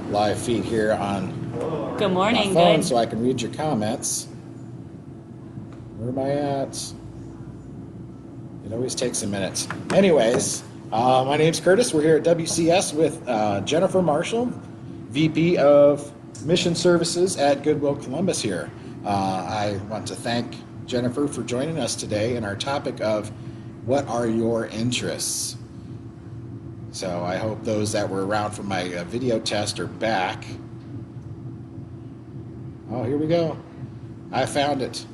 live feed here on Good my morning, phone good. so I can read your comments. Where am I at? It always takes a minute. Anyways, my name's Curtis. We're here at WCS with Jennifer Marshall, VP of Mission Services at Goodwill Columbus here. I want to thank Jennifer for joining us today in our topic of what are your interests? So I hope those that were around for my video test are back. Oh, here we go. I found it.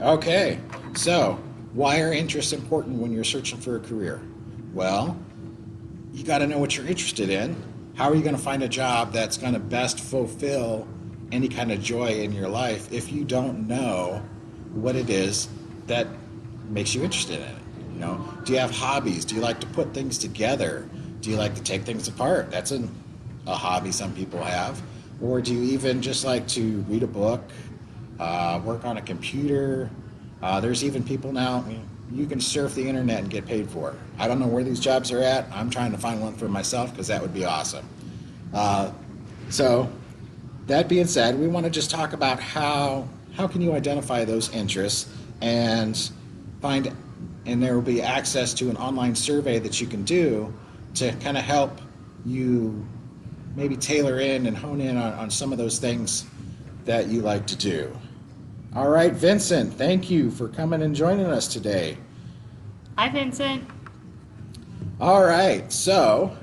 Okay, so why are interests important when you're searching for a career? Well, you got to know what you're interested in. How are you going to find a job that's going to best fulfill any kind of joy in your life if you don't know what it is that makes you interested in it? You know, do you have hobbies? Do you like to put things together? Do you like to take things apart? That's a hobby some people have. Or do you even just like to read a book, work on a computer? There's even people now, you can surf the internet and get paid for it. I don't know where these jobs are at. I'm trying to find one for myself because that would be awesome. So that being said, we want to just talk about how can you identify those interests and find, and there will be access to an online survey that you can do to kind of help you maybe tailor in and hone in on some of those things that you like to do. All right, Vincent, thank you for coming and joining us today. Hi, Vincent. All right, so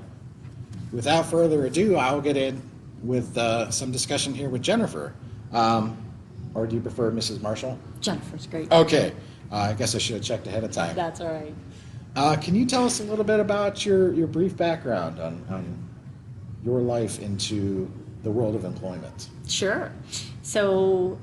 without further ado, I'll get in with some discussion here with Jennifer. Or do you prefer Mrs. Marshall? Jennifer's great. Okay, I guess I should have checked ahead of time. That's all right. Can you tell us a little bit about your brief background on your life into the world of employment? Sure. So,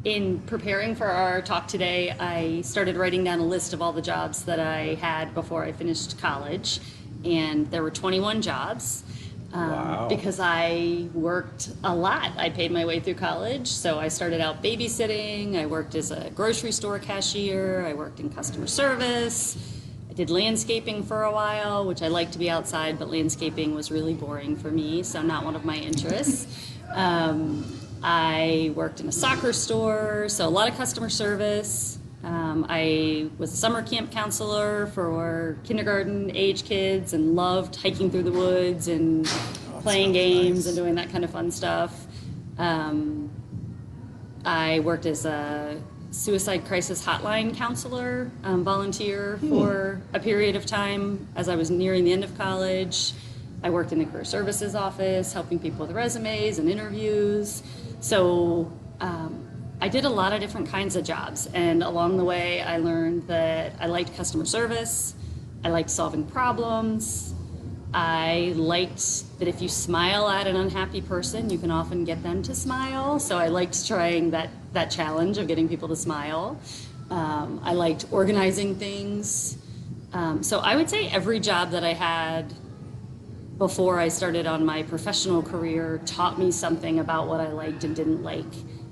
in preparing for our talk today, I started writing down a list of all the jobs that I had before I finished college, and there were 21 jobs. Wow. Because I worked a lot. I paid my way through college, so I started out babysitting. I worked as a grocery store cashier. I worked in customer service. I did landscaping for a while, which I like to be outside, but landscaping was really boring for me, so not one of my interests. I worked in a soccer store, so a lot of customer service. I was a summer camp counselor for kindergarten age kids and loved hiking through the woods and playing games and doing that kind of fun stuff. I worked as a suicide crisis hotline counselor, volunteer for a period of time as I was nearing the end of college. I worked in the career services office, helping people with resumes and interviews. So I did a lot of different kinds of jobs, and along the way I learned that I liked customer service, I liked solving problems, I liked that if you smile at an unhappy person, you can often get them to smile, so I liked trying that challenge of getting people to smile. I liked organizing things. So I would say every job that I had before I started on my professional career taught me something about what I liked and didn't like.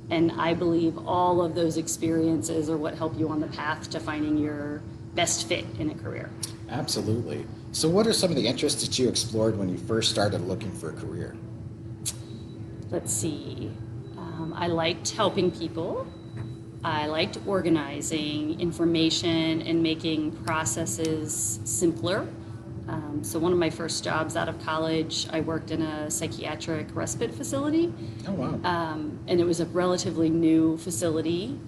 And I believe all of those experiences are what help you on the path to finding your best fit in a career. Absolutely. So what are some of the interests that you explored when you first started looking for a career? Let's see. I liked helping people. I liked organizing information and making processes simpler. So one of my first jobs out of college, I worked in a psychiatric respite facility. Oh, wow. And it was a relatively new facility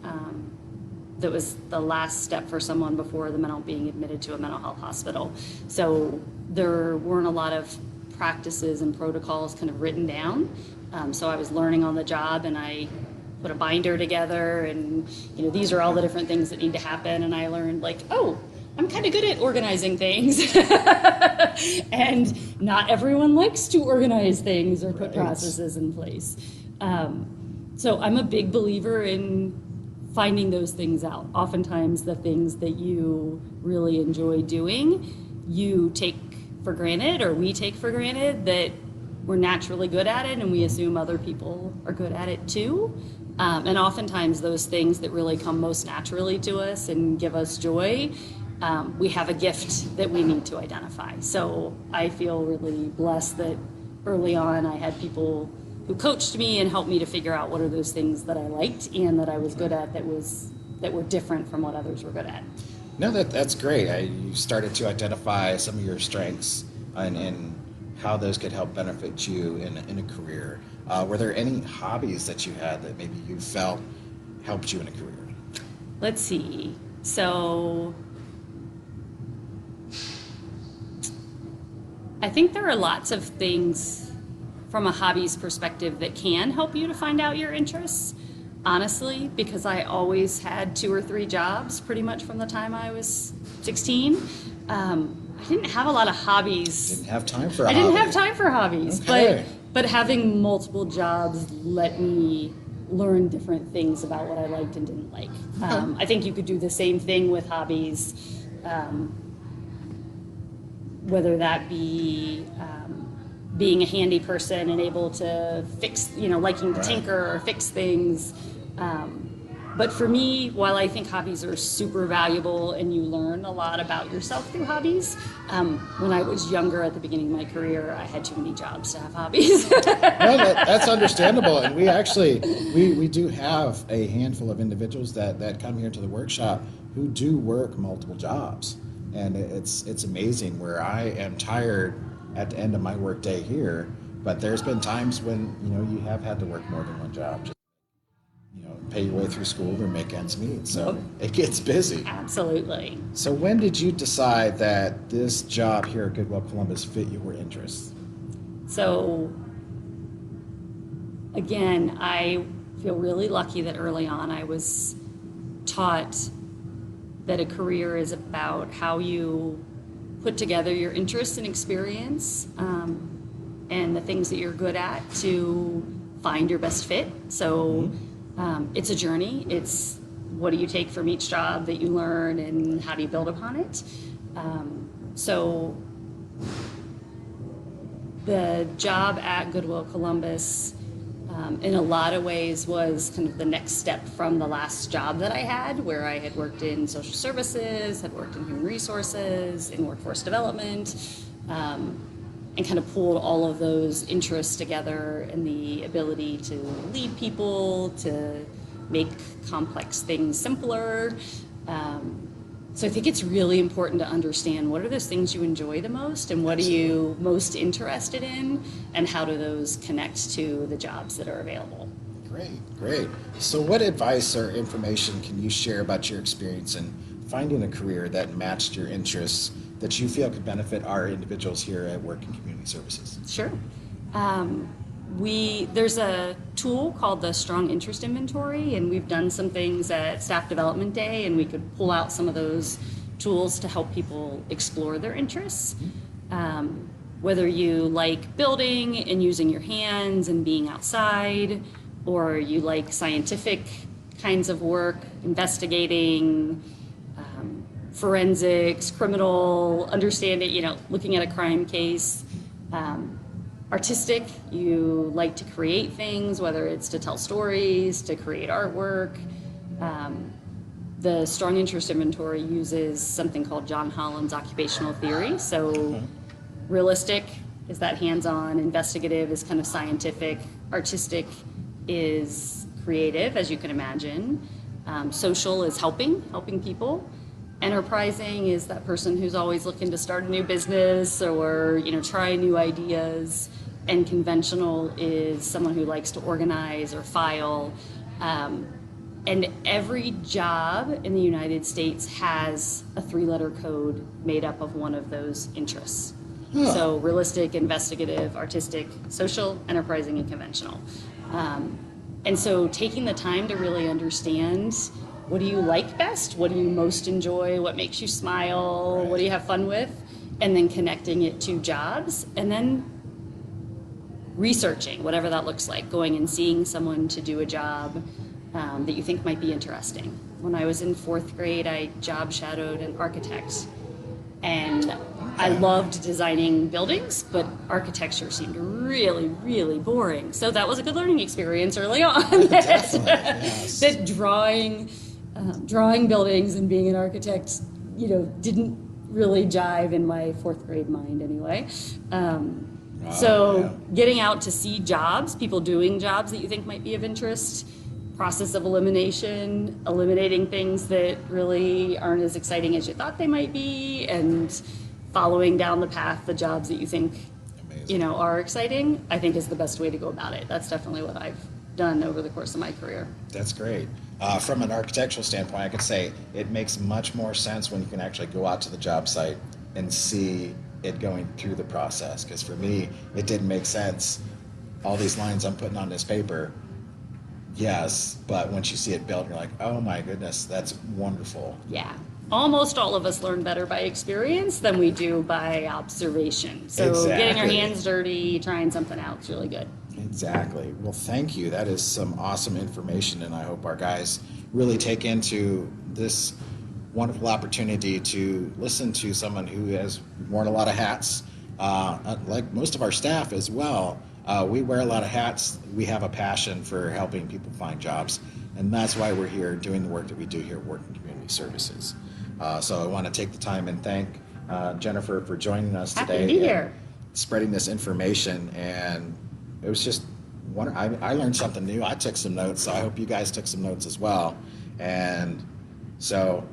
that was the last step for someone before being admitted to a mental health hospital. So there weren't a lot of practices and protocols kind of written down. So I was learning on the job, and I put a binder together, and these are all the different things that need to happen. And I learned I'm kind of good at organizing things. And not everyone likes to organize things or put processes in place. So I'm a big believer in finding those things out. Oftentimes the things that you really enjoy doing, you take for granted, or we take for granted that we're naturally good at it, and we assume other people are good at it too. And oftentimes those things that really come most naturally to us and give us joy we have a gift that we need to identify. So I feel really blessed that early on I had people who coached me and helped me to figure out what are those things that I liked and that I was good at that were different from what others were good at. No, that's great. You started to identify some of your strengths and how those could help benefit you in a career. Were there any hobbies that you had that maybe you felt helped you in a career? Let's see. So I think there are lots of things from a hobbies perspective that can help you to find out your interests. Honestly, because I always had 2 or 3 jobs pretty much from the time I was 16. I didn't have a lot of hobbies. Didn't have time for I didn't have time for hobbies, Okay. but having multiple jobs let me learn different things about what I liked and didn't like. I think you could do the same thing with hobbies, whether that be being a handy person and able to fix, liking to tinker or fix things. But for me, while I think hobbies are super valuable and you learn a lot about yourself through hobbies, when I was younger at the beginning of my career, I had too many jobs to have hobbies. No, that's understandable. And we actually, we do have a handful of individuals that come here to the workshop who do work multiple jobs. And it's amazing where I am tired at the end of my workday here, but there's been times when, you have had to work more than one job. Just, pay your way through school or make ends meet. So it gets busy. Absolutely. So when did you decide that this job here at Goodwill Columbus fit your interests? So again, I feel really lucky that early on I was taught that a career is about how you put together your interests and experience and the things that you're good at to find your best fit. So it's a journey. It's what do you take from each job that you learn and how do you build upon it? So the job at Goodwill Columbus in a lot of ways was kind of the next step from the last job that I had, where I had worked in social services, had worked in human resources, in workforce development, and kind of pulled all of those interests together and the ability to lead people, to make complex things simpler. So I think it's really important to understand what are those things you enjoy the most and what are you most interested in and how do those connect to the jobs that are available. Great. So what advice or information can you share about your experience in finding a career that matched your interests that you feel could benefit our individuals here at Work and Community Services? Sure. There's a tool called the Strong Interest Inventory, and we've done some things at Staff Development Day, and we could pull out some of those tools to help people explore their interests. Whether you like building and using your hands and being outside, or you like scientific kinds of work, investigating, forensics, criminal, understanding, looking at a crime case. Artistic, you like to create things, whether it's to tell stories, to create artwork. The Strong Interest Inventory uses something called John Holland's occupational theory. So realistic is that hands-on, investigative is kind of scientific, artistic is creative, as you can imagine. Social is helping people. Enterprising is that person who's always looking to start a new business or, try new ideas. And conventional is someone who likes to organize or file. And every job in the United States has a 3-letter code made up of one of those interests. So realistic, investigative, artistic, social, enterprising, and conventional. And so taking the time to really understand what do you like best? What do you most enjoy? What makes you smile? What do you have fun with? And then connecting it to jobs. And then researching, whatever that looks like, going and seeing someone to do a job that you think might be interesting. When I was in 4th grade, I job shadowed an architect. And I loved designing buildings, but architecture seemed really, really boring. So that was a good learning experience early on. Definitely, yes. That drawing buildings and being an architect didn't really jive in my fourth grade mind anyway. Oh, So yeah. getting out to see jobs, people doing jobs that you think might be of interest, process of elimination, eliminating things that really aren't as exciting as you thought they might be, and following down the path, the jobs that you think, Amazing. are exciting, I think is the best way to go about it. That's definitely what I've done over the course of my career. That's great. From an architectural standpoint, I could say it makes much more sense when you can actually go out to the job site and see it going through the process. Because for me, it didn't make sense. All these lines I'm putting on this paper, yes, but once you see it built, you're like, oh my goodness, that's wonderful. Yeah. Almost all of us learn better by experience than we do by observation. So getting our Exactly. hands dirty, trying something out is really good. Exactly. Well, thank you. That is some awesome information, and I hope our guys really take into this wonderful opportunity to listen to someone who has worn a lot of hats, like most of our staff as well. We wear a lot of hats. We have a passion for helping people find jobs, and that's why we're here doing the work that we do here at Working Community Services. So I want to take the time and thank Jennifer for joining us Happy today. to be and here. spreading this information, and it was just I learned something new. I took some notes, so I hope you guys took some notes as well. And so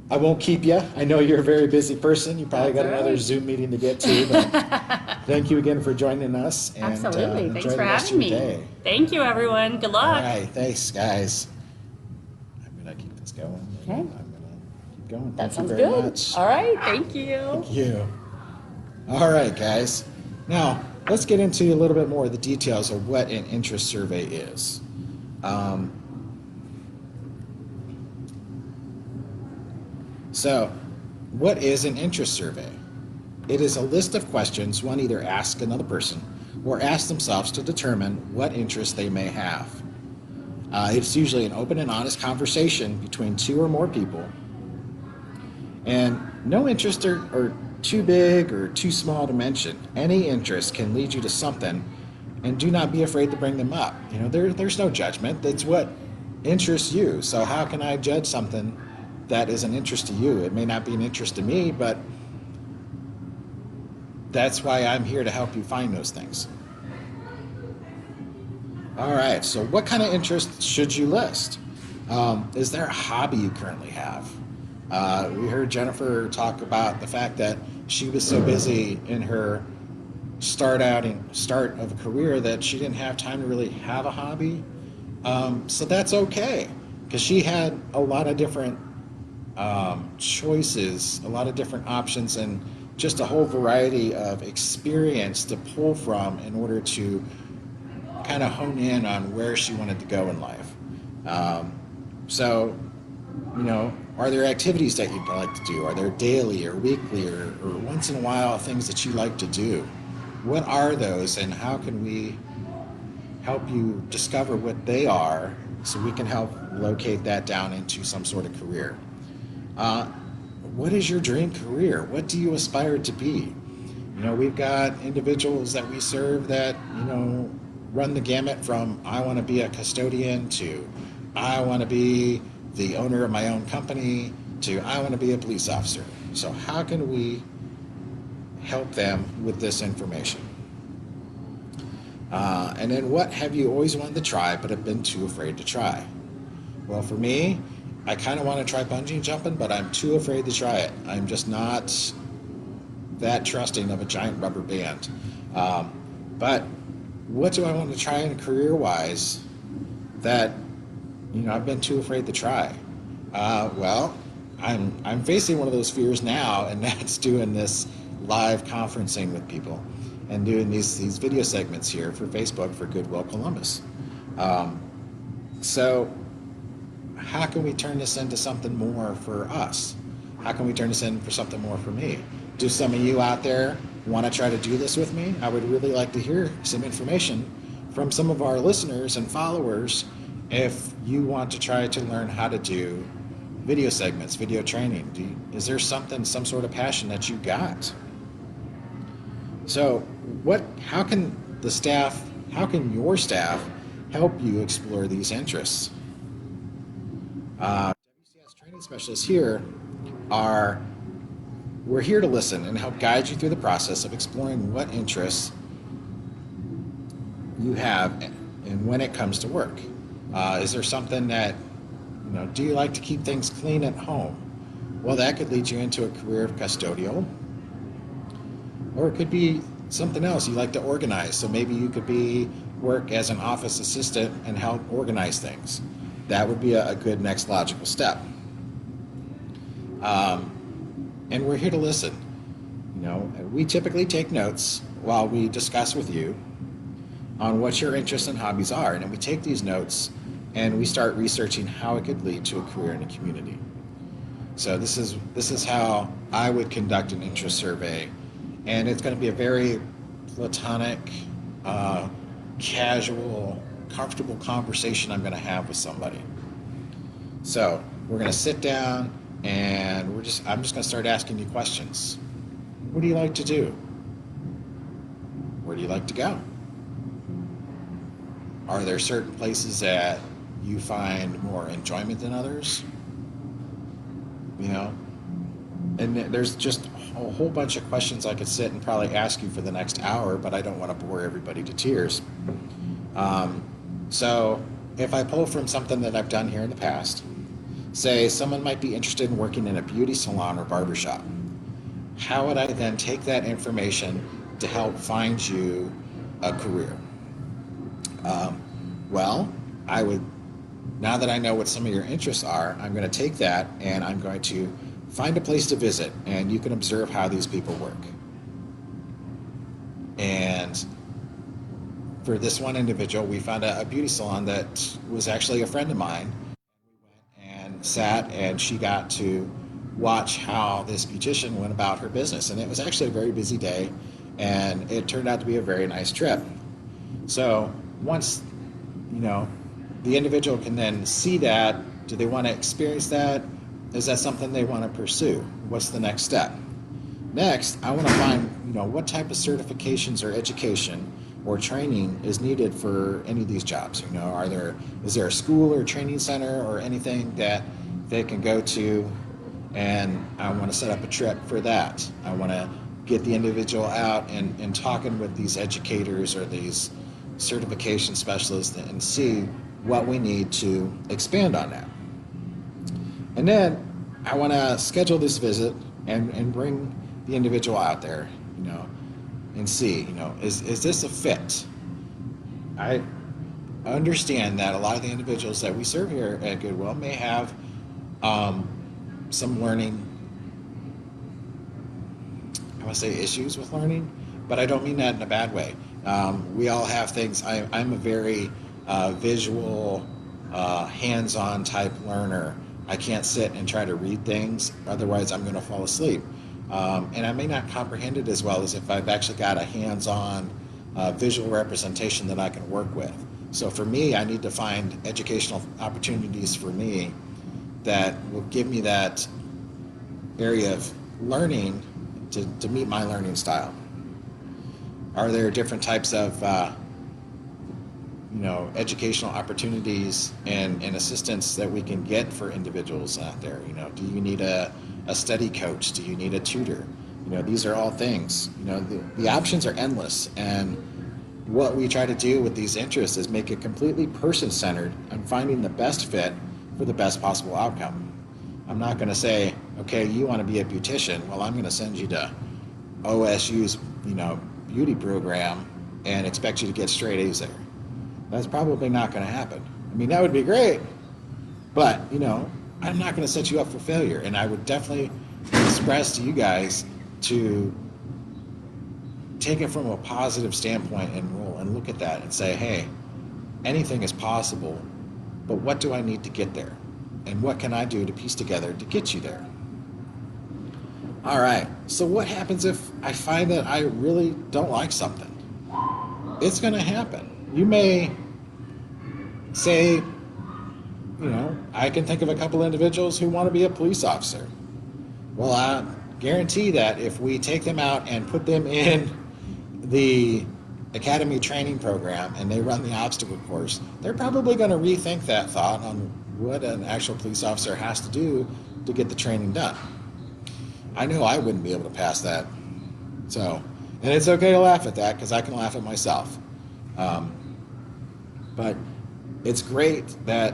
I won't keep you. I know you're a very busy person. You probably That's got another right. Zoom meeting to get to. But thank you again for joining us. And, Absolutely. enjoy Thanks the for rest having of your me. day. Thank you, everyone. Good All luck. right, thanks, guys. I'm gonna keep this going. Okay. I'm gonna keep going. That Thank sounds you very good. much. All right. Thank you. Thank you. All right, guys. Now, let's get into a little bit more of the details of what an interest survey is. So, what is an interest survey? It is a list of questions one either asks another person or asks themselves to determine what interest they may have. It's usually an open and honest conversation between two or more people. And no interests are too big or too small to mention. Any interest can lead you to something, and do not be afraid to bring them up. There's no judgment. That's what interests you. So how can I judge something that is an interest to you? It may not be an interest to me, but that's why I'm here to help you find those things. All right, so what kind of interests should you list? Is there a hobby you currently have? We heard Jennifer talk about the fact that she was so busy in her start of a career that she didn't have time to really have a hobby. So that's okay, because she had a lot of different choices, a lot of different options, and just a whole variety of experience to pull from in order to kind of hone in on where she wanted to go in life. So, are there activities that you'd like to do? Are there daily or weekly or once in a while things that you like to do? What are those, and how can we help you discover what they are so we can help locate that down into some sort of career? What is your dream career? What do you aspire to be? We've got individuals that we serve that, run the gamut from I want to be a custodian to I want to be the owner of my own company to I want to be a police officer. So how can we help them with this information? And then what have you always wanted to try but have been too afraid to try? Well, for me, I kind of want to try bungee jumping, but I'm too afraid to try it. I'm just not that trusting of a giant rubber band. But what do I want to try in career-wise that I've been too afraid to try? Well, I'm facing one of those fears now, and that's doing this live conferencing with people and doing these video segments here for Facebook for Goodwill Columbus. So how can we turn this into something more for us? How can we turn this into something more for me? Do some of you out there want to try to do this with me? I would really like to hear some information from some of our listeners and followers if you want to try to learn how to do video segments, video training. Is there some sort of passion that you got? So how can your staff help you explore these interests? WCS training specialists here are we're here to listen and help guide you through the process of exploring what interests you have and when it comes to work. Is there something that, do you like to keep things clean at home? Well, that could lead you into a career of custodial, or it could be something else. You like to organize, so maybe you could work as an office assistant and help organize things. That would be a good next logical step. And we're here to listen. We typically take notes while we discuss with you on what your interests and hobbies are, and then we take these notes and we start researching how it could lead to a career in the community. So this is how I would conduct an interest survey, and it's going to be a very platonic, casual, comfortable conversation I'm going to have with somebody. So we're going to sit down and I'm just going to start asking you questions. What do you like to do? Where do you like to go? Are there certain places that you find more enjoyment than others? And there's just a whole bunch of questions I could sit and probably ask you for the next hour, but I don't want to bore everybody to tears. So if I pull from something that I've done here in the past, say someone might be interested in working in a beauty salon or barbershop, how would I then take that information to help find you a career? Well, I would, now that I know what some of your interests are, I'm going to take that and I'm going to find a place to visit, and you can observe how these people work. And for this one individual, we found a beauty salon that was actually a friend of mine. We went and sat, and she got to watch how this beautician went about her business. And it was actually a very busy day, and it turned out to be a very nice trip. So once, the individual can then see that, do they want to experience that? Is that something they want to pursue? What's the next step? Next, I want to find, what type of certifications or education or training is needed for any of these jobs. Is there a school or training center or anything that they can go to? And I want to set up a trip for that. I want to get the individual out and talking with these educators or these certification specialists and see what we need to expand on that. And then I want to schedule this visit and bring the individual out there, and see, is this a fit? I understand that a lot of the individuals that we serve here at Goodwill may have some learning, I want to say issues with learning, but I don't mean that in a bad way. We all have things. I'm a very visual, hands-on type learner. I can't sit and try to read things, otherwise I'm going to fall asleep. And I may not comprehend it as well as if I've actually got a hands-on visual representation that I can work with. So for me, I need to find educational opportunities for me that will give me that area of learning to meet my learning style. Are there different types of educational opportunities and assistance that we can get for individuals out there? Do you need a study coach? Do you need a tutor? These are all things. The options are endless, and what we try to do with these interests is make it completely person-centered and finding the best fit for the best possible outcome. I'm not going to say, okay, you want to be a beautician, well, I'm going to send you to OSU's beauty program and expect you to get straight A's there. That's probably not going to happen. I mean, that would be great, but I'm not going to set you up for failure. And I would definitely express to you guys to take it from a positive standpoint and look at that and say, hey, anything is possible, but what do I need to get there? And what can I do to piece together to get you there? All right, so what happens if I find that I really don't like something? It's going to happen. You may say, I can think of a couple individuals who want to be a police officer. Well, I guarantee that if we take them out and put them in the academy training program and they run the obstacle course, they're probably going to rethink that thought on what an actual police officer has to do to get the training done. I know I wouldn't be able to pass that. So, and it's okay to laugh at that because I can laugh at myself. Um, but it's great that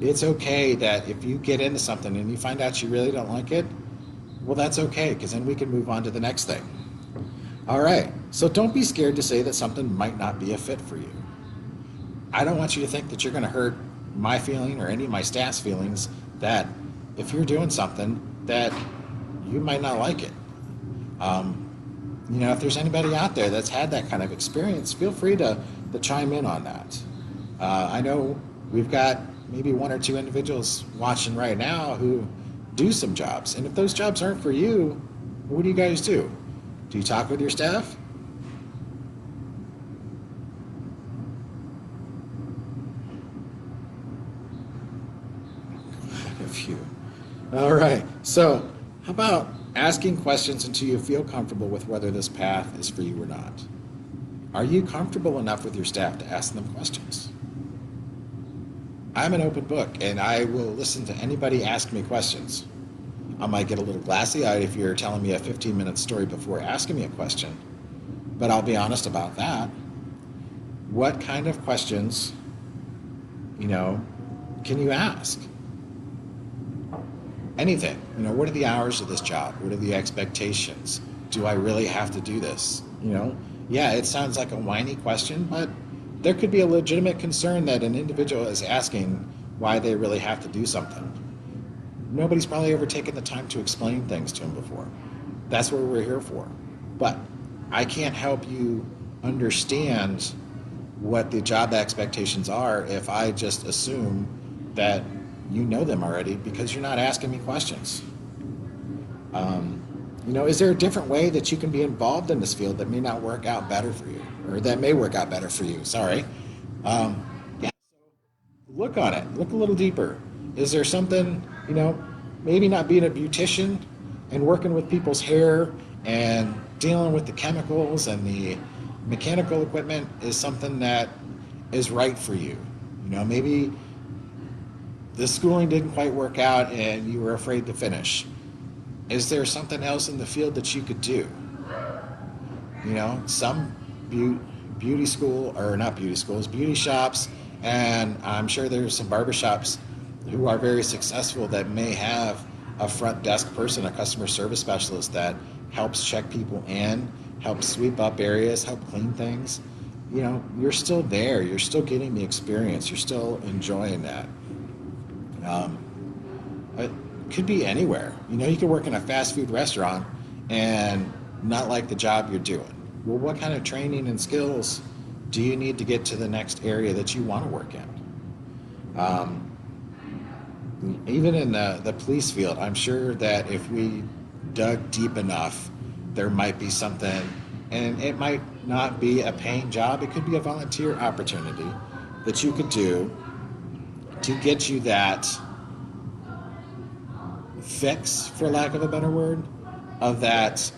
it's okay that if you get into something and you find out you really don't like it, well, that's okay because then we can move on to the next thing. All right. So don't be scared to say that something might not be a fit for you. I don't want you to think that you're going to hurt my feeling or any of my staff's feelings that if you're doing something that you might not like it. If there's anybody out there that's had that kind of experience, feel free to chime in on that. I know we've got maybe one or two individuals watching right now who do some jobs. And if those jobs aren't for you, what do you guys do? Do you talk with your staff? A few. All right. So, how about asking questions until you feel comfortable with whether this path is for you or not? Are you comfortable enough with your staff to ask them questions? I'm an open book, and I will listen to anybody ask me questions. I might get a little glassy-eyed if you're telling me a 15-minute story before asking me a question, but I'll be honest about that. What kind of questions, can you ask? Anything. What are the hours of this job? What are the expectations? Do I really have to do this? Yeah, it sounds like a whiny question, but there could be a legitimate concern that an individual is asking why they really have to do something. Nobody's probably ever taken the time to explain things to them before. That's what we're here for. But I can't help you understand what the job expectations are if I just assume that you know them already because you're not asking me questions. Is there a different way that you can be involved in this field that may not work out better for you, or that may work out better for you? Sorry. Yeah. Look on it. Look a little deeper. Is there something, maybe not being a beautician and working with people's hair and dealing with the chemicals and the mechanical equipment is something that is right for you. Maybe the schooling didn't quite work out and you were afraid to finish. Is there something else in the field that you could do? Some beauty school, or not beauty schools, beauty shops, and I'm sure there's some barbershops who are very successful that may have a front desk person, a customer service specialist that helps check people in, helps sweep up areas, help clean things. You're still there. You're still getting the experience. You're still enjoying that. It could be anywhere. You could work in a fast food restaurant and not like the job you're doing. Well, what kind of training and skills do you need to get to the next area that you want to work in? Even in the police field, I'm sure that if we dug deep enough, there might be something, and it might not be a paying job. It could be a volunteer opportunity that you could do to get you that fix, for lack of a better word, of that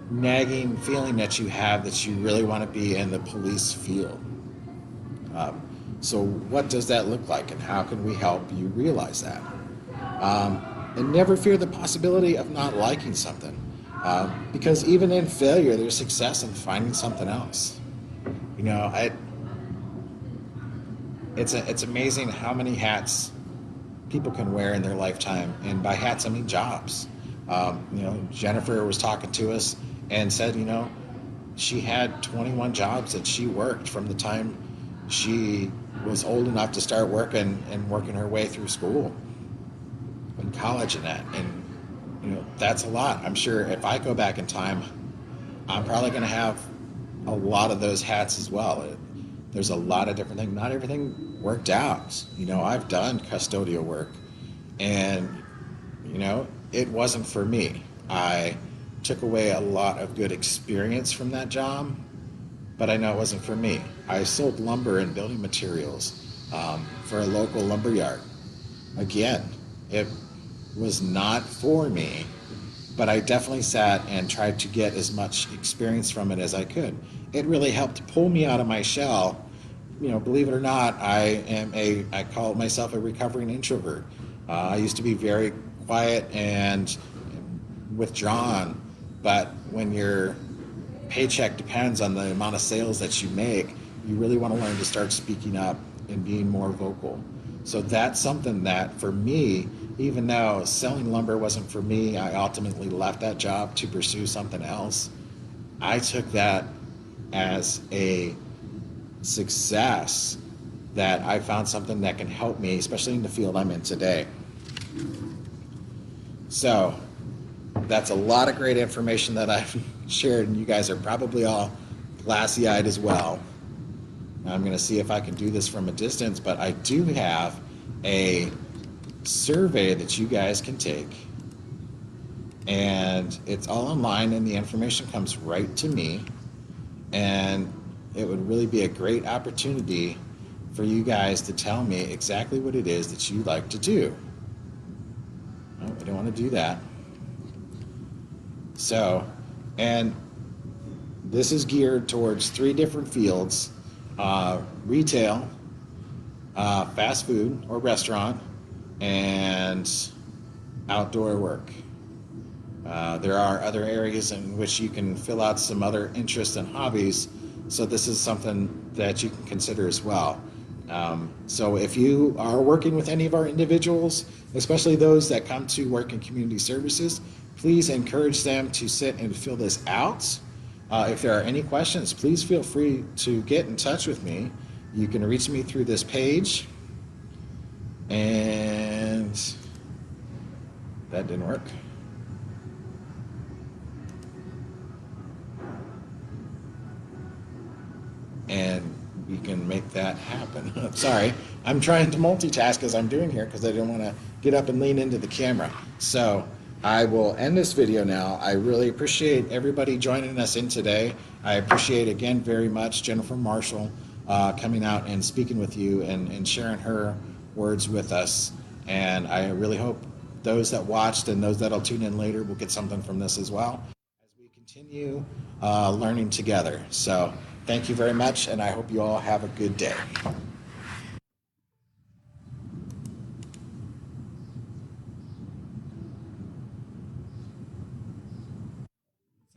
nagging feeling that you have that you really want to be in the police field. So what does that look like, and how can we help you realize that? And never fear the possibility of not liking something, because even in failure, there's success in finding something else. It's amazing how many hats people can wear in their lifetime, and by hats I mean jobs. Jennifer was talking to us and said, she had 21 jobs that she worked from the time she was old enough to start working and working her way through school and college and that. And, that's a lot. I'm sure if I go back in time, I'm probably going to have a lot of those hats as well. There's a lot of different things. Not everything worked out. I've done custodial work, and, it wasn't for me. I took away a lot of good experience from that job, but I know it wasn't for me. I sold lumber and building materials for a local lumber yard. Again, it was not for me, but I definitely sat and tried to get as much experience from it as I could. It really helped pull me out of my shell. Believe it or not, I call myself a recovering introvert. I used to be very quiet and withdrawn, but when your paycheck depends on the amount of sales that you make, you really want to learn to start speaking up and being more vocal. So that's something that for me, even though selling lumber wasn't for me, I ultimately left that job to pursue something else. I took that as a success, that I found something that can help me, especially in the field I'm in today. So that's a lot of great information that I've shared, and you guys are probably all glassy-eyed as well. I'm going to see if I can do this from a distance, but I do have a survey that you guys can take, and it's all online, and the information comes right to me, and it would really be a great opportunity for you guys to tell me exactly what it is that you like to do. No, we don't want to do that. So, and this is geared towards 3 different fields: retail, fast food or restaurant, and outdoor work. There are other areas in which you can fill out some other interests and hobbies, so this is something that you can consider as well. So if you are working with any of our individuals, especially those that come to work in community services, please encourage them to sit and fill this out. If there are any questions, please feel free to get in touch with me. You can reach me through this page. And that didn't work. And we can make that happen. Sorry, I'm trying to multitask as I'm doing here because I didn't want to get up and lean into the camera. So I will end this video now. I really appreciate everybody joining us in today. I appreciate again very much Jennifer Marshall coming out and speaking with you and sharing her words with us. And I really hope those that watched and those that'll tune in later will get something from this as well as we continue learning together. So thank you very much, and I hope you all have a good day. It's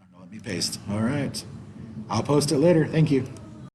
not gonna let me paste. All right. I'll post it later. Thank you.